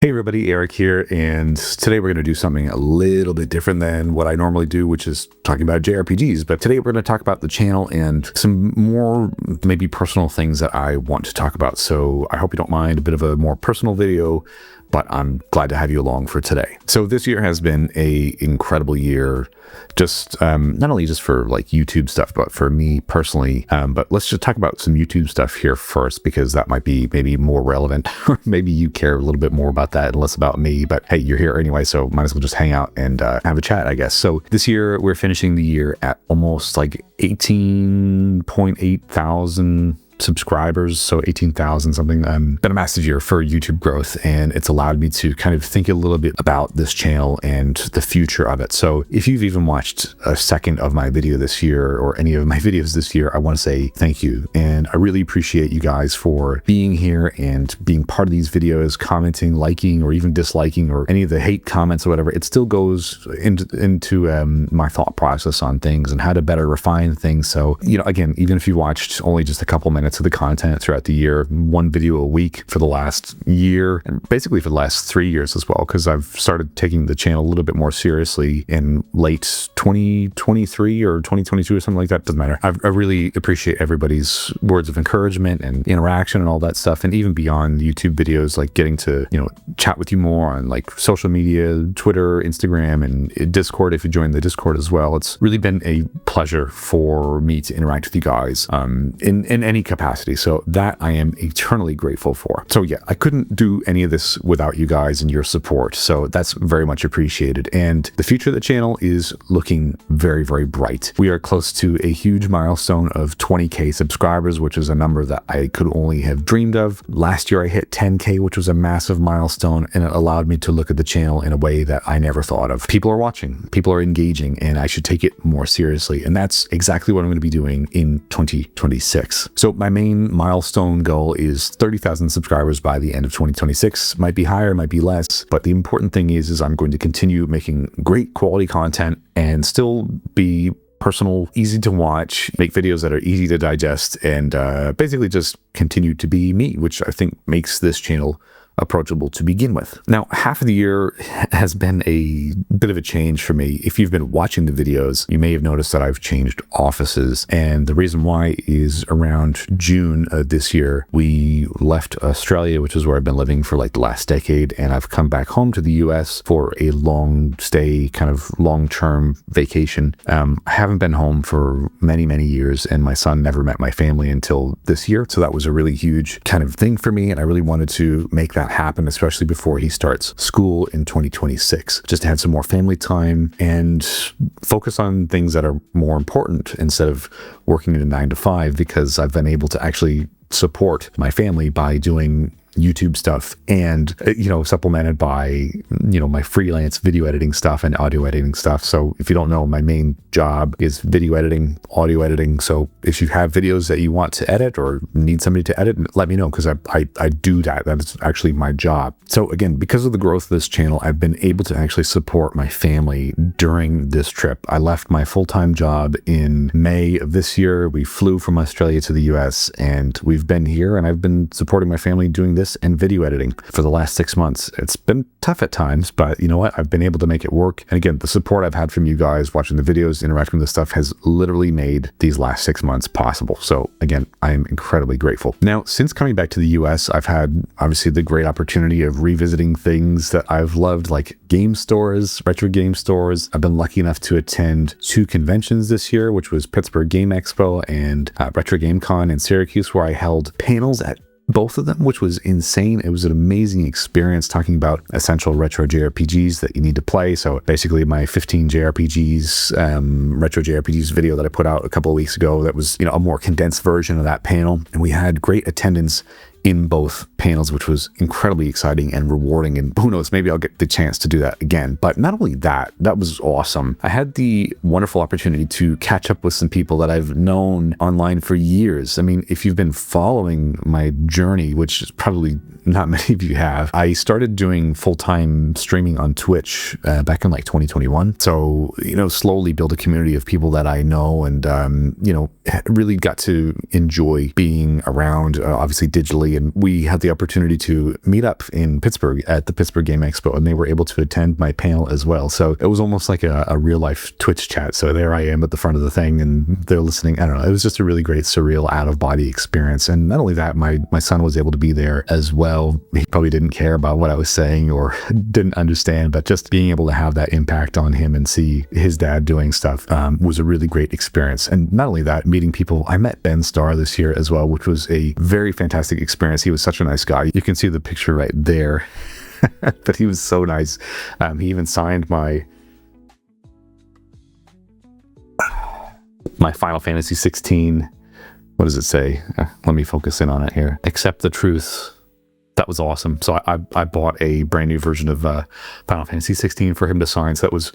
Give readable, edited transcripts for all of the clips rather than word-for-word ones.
Hey everybody, Eric here, and today we're going to do something a little bit different than what I normally do, which is talking about JRPGs. But today we're going to talk about the channel and some more maybe personal things that I want to talk about. So I hope you don't mind a bit of a more personal video, but I'm glad to have you along for today. So this year has been an incredible year, just not only just for like YouTube stuff, but for me personally. But let's just talk about some YouTube stuff here first, because that might be maybe more relevant, or maybe you care a little bit more about that and less about me. But hey, you're here anyway, so might as well just hang out and have a chat, I guess. So this year we're finishing the year at almost like 18.8 thousand subscribers, so 18,000 something. Been a massive year for YouTube growth, and it's allowed me to kind of think a little bit about this channel and the future of it. So if you've even watched a second of my video this year, or any of my videos this year, I want to say thank you. And I really appreciate you guys for being here and being part of these videos, commenting, liking, or even disliking, or any of the hate comments or whatever. It still goes into my thought process on things and how to better refine things. So, you know, again, even if you watched only just a couple minutes of the content throughout the year, one video a week for the last year, and basically for the last 3 years as well, because I've started taking the channel a little bit more seriously in late 2023 or 2022 or something like that. Doesn't matter. I really appreciate everybody's words of encouragement and interaction and all that stuff, and even beyond YouTube videos, like getting to, you know, chat with you more on like social media, Twitter, Instagram, and Discord if you join the Discord as well. It's really been a pleasure for me to interact with you guys in any capacity. So that I am eternally grateful for. So yeah, I couldn't do any of this without you guys and your support. So that's very much appreciated. And the future of the channel is looking very, very bright. We are close to a huge milestone of 20K subscribers, which is a number that I could only have dreamed of. Last year I hit 10K, which was a massive milestone, and it allowed me to look at the channel in a way that I never thought of. People are watching, people are engaging, and I should take it more seriously. And that's exactly what I'm going to be doing in 2026. So my main milestone goal is 30,000 subscribers by the end of 2026. Might be higher, might be less, but the important thing is I'm going to continue making great quality content and still be personal, easy to watch, make videos that are easy to digest, and basically just continue to be me, which I think makes this channel approachable to begin with. Now, half of the year has been a bit of a change for me. If you've been watching the videos, you may have noticed that I've changed offices. And the reason why is around June of this year, we left Australia, which is where I've been living for like the last decade. And I've come back home to the US for a long stay, kind of long-term vacation. I haven't been home for many, many years, and my son never met my family until this year. So that was a really huge kind of thing for me. And I really wanted to make that happen, especially before he starts school in 2026, just to have some more family time and focus on things that are more important instead of working in a 9 to 5, because I've been able to actually support my family by doing YouTube stuff and, you know, supplemented by, you know, my freelance video editing stuff and audio editing stuff. So if you don't know, my main job is video editing, audio editing. So if you have videos that you want to edit or need somebody to edit, let me know, because I do that. That's actually my job. So again, because of the growth of this channel, I've been able to actually support my family during this trip. I left my full-time job in May of this year. We flew from Australia to the US, and we've been here, and I've been supporting my family doing this and video editing for the last 6 months. It's been tough at times, but you know what? I've been able to make it work. And again, the support I've had from you guys watching the videos, interacting with this stuff, has literally made these last 6 months possible. So again, I am incredibly grateful. Now, since coming back to the US, I've had obviously the great opportunity of revisiting things that I've loved, like game stores, retro game stores. I've been lucky enough to attend 2 conventions this year, which was Pittsburgh Game Expo and Retro Game Con in Syracuse, where I held panels at both of them, which was insane. It was an amazing experience talking about essential retro JRPGs that you need to play. So basically my 15 JRPGs, retro JRPGs video that I put out a couple of weeks ago, that was, you know, a more condensed version of that panel. And we had great attendance in both panels, which was incredibly exciting and rewarding. And who knows, maybe I'll get the chance to do that again. But not only that, that was awesome. I had the wonderful opportunity to catch up with some people that I've known online for years. I mean, if you've been following my journey, which is probably not many of you have, I started doing full-time streaming on Twitch back in like 2021. So, slowly build a community of people that I know and, really got to enjoy being around, obviously digitally. And we had the opportunity to meet up in Pittsburgh at the Pittsburgh Game Expo, and they were able to attend my panel as well. So it was almost like a real life Twitch chat. So there I am at the front of the thing and they're listening. I don't know. It was just a really great, surreal, out of body experience. And not only that, my son was able to be there as well. He probably didn't care about what I was saying or didn't understand, but just being able to have that impact on him and see his dad doing stuff was a really great experience. And not only that, meeting people, I met Ben Starr this year as well, which was a very fantastic experience. He was such a nice guy. You can see the picture right there, but he was so nice. He even signed my Final Fantasy 16. What does it say? Let me focus in on it here. Accept the truth. That was awesome. So I bought a brand new version of Final Fantasy 16 for him to sign. So that was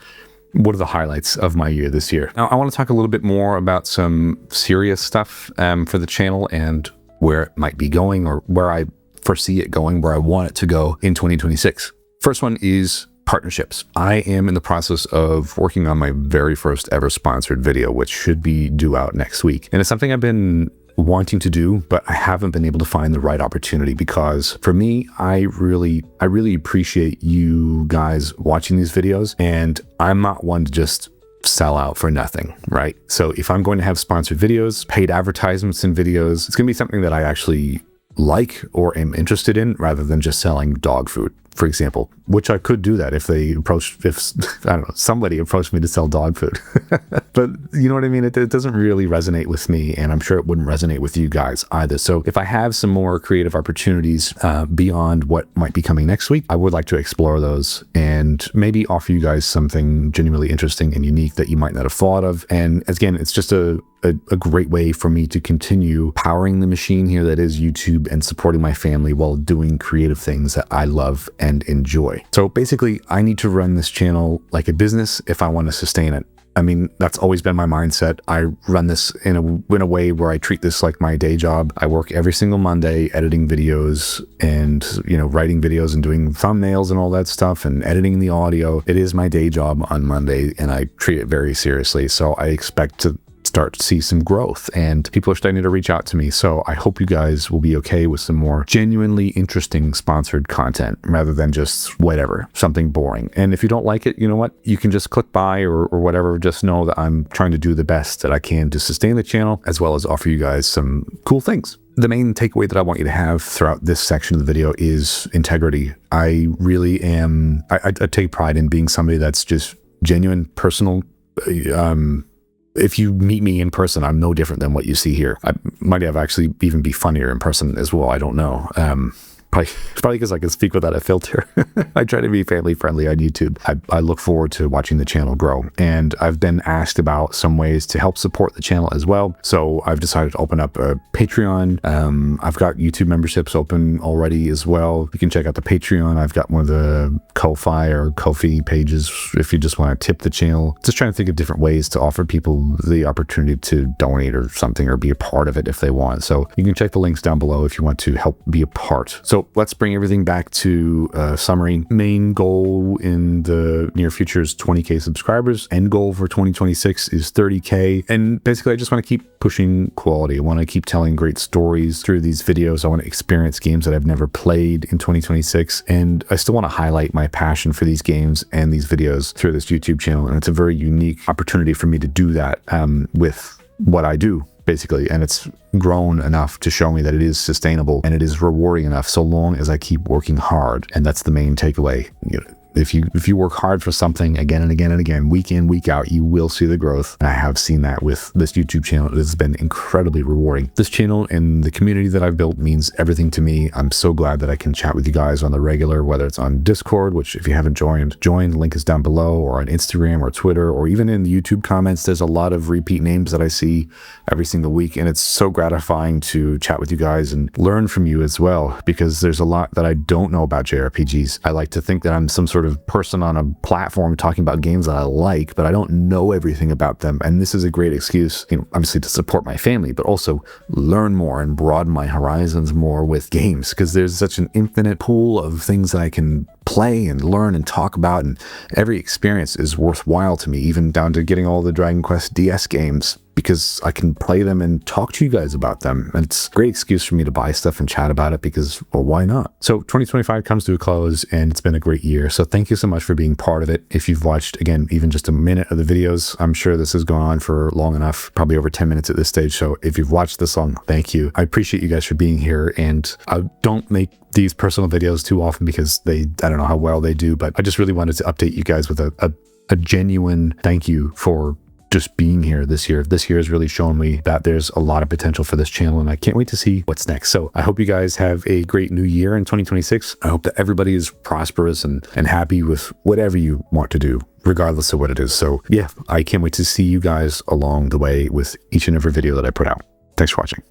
one of the highlights of my year this year. Now, I want to talk a little bit more about some serious stuff for the channel and where it might be going, or where I foresee it going, where I want it to go in 2026. First one is partnerships. I am in the process of working on my very first ever sponsored video, which should be due out next week. And it's something I've been wanting to do, but I haven't been able to find the right opportunity, because for me, I really appreciate you guys watching these videos, and I'm not one to just sell out for nothing, right? So if I'm going to have sponsored videos, paid advertisements in videos, it's going to be something that I actually like or am interested in, rather than just selling dog food, for example, which I could do that if I don't know, somebody approached me to sell dog food. But you know what I mean? It doesn't really resonate with me, and I'm sure it wouldn't resonate with you guys either. So if I have some more creative opportunities beyond what might be coming next week, I would like to explore those and maybe offer you guys something genuinely interesting and unique that you might not have thought of. And again, it's just a great way for me to continue powering the machine here that is YouTube and supporting my family while doing creative things that I love and enjoy. So basically, I need to run this channel like a business if I want to sustain it. I mean, that's always been my mindset. I run this in a way where I treat this like my day job. I work every single Monday editing videos and, writing videos and doing thumbnails and all that stuff and editing the audio. It is my day job on Monday, and I treat it very seriously. So I expect to start to see some growth, and people are starting to reach out to me. So I hope you guys will be okay with some more genuinely interesting sponsored content rather than just whatever, something boring. And if you don't like it, you know what? You can just click by or whatever. Just know that I'm trying to do the best that I can to sustain the channel, as well as offer you guys some cool things. The main takeaway that I want you to have throughout this section of the video is integrity. I really am, I take pride in being somebody that's just genuine, personal. If you meet me in person, I'm no different than what you see here. I might have actually even be funnier in person as well. I don't know. Probably because I can speak without a filter. I try to be family friendly on YouTube. I look forward to watching the channel grow, and I've been asked about some ways to help support the channel as well. So I've decided to open up a Patreon. I've got YouTube memberships open already as well. You can check out the Patreon. I've got one of the Ko-Fi or Ko-Fi pages if you just want to tip the channel. Just trying to think of different ways to offer people the opportunity to donate or something, or be a part of it if they want. So you can check the links down below if you want to help be a part. So let's bring everything back to summary. Main goal in the near future is 20K subscribers. End goal for 2026 is 30K. And basically, I just want to keep pushing quality. I want to keep telling great stories through these videos. I want to experience games that I've never played in 2026. And I still want to highlight my passion for these games and these videos through this YouTube channel. And it's a very unique opportunity for me to do that with what I do, basically. And it's grown enough to show me that it is sustainable and it is rewarding enough, so long as I keep working hard. And that's the main takeaway. If you work hard for something again and again and again, week in, week out, you will see the growth. And I have seen that with this YouTube channel. It has been incredibly rewarding. This channel and the community that I've built means everything to me. I'm so glad that I can chat with you guys on the regular, whether it's on Discord, which if you haven't joined, join. The link is down below, or on Instagram or Twitter, or even in the YouTube comments. There's a lot of repeat names that I see every single week. And it's so gratifying to chat with you guys and learn from you as well, because there's a lot that I don't know about JRPGs. I like to think that I'm some sort sort of person on a platform talking about games that I like, but I don't know everything about them. And this is a great excuse, obviously to support my family, but also learn more and broaden my horizons more with games, because there's such an infinite pool of things that I can play and learn and talk about, and every experience is worthwhile to me, even down to getting all the Dragon Quest DS games, because I can play them and talk to you guys about them. And it's a great excuse for me to buy stuff and chat about it because, well, why not? So 2025 comes to a close and it's been a great year. So thank you so much for being part of it. If you've watched, again, even just a minute of the videos, I'm sure this has gone on for long enough, probably over 10 minutes at this stage. So if you've watched this long, thank you. I appreciate you guys for being here. And I don't make these personal videos too often because I don't know how well they do, but I just really wanted to update you guys with a genuine thank you for just being here this year. This year has really shown me that there's a lot of potential for this channel, and I can't wait to see what's next. So I hope you guys have a great new year in 2026. I hope that everybody is prosperous and happy with whatever you want to do, regardless of what it is. So yeah, I can't wait to see you guys along the way with each and every video that I put out. Thanks for watching.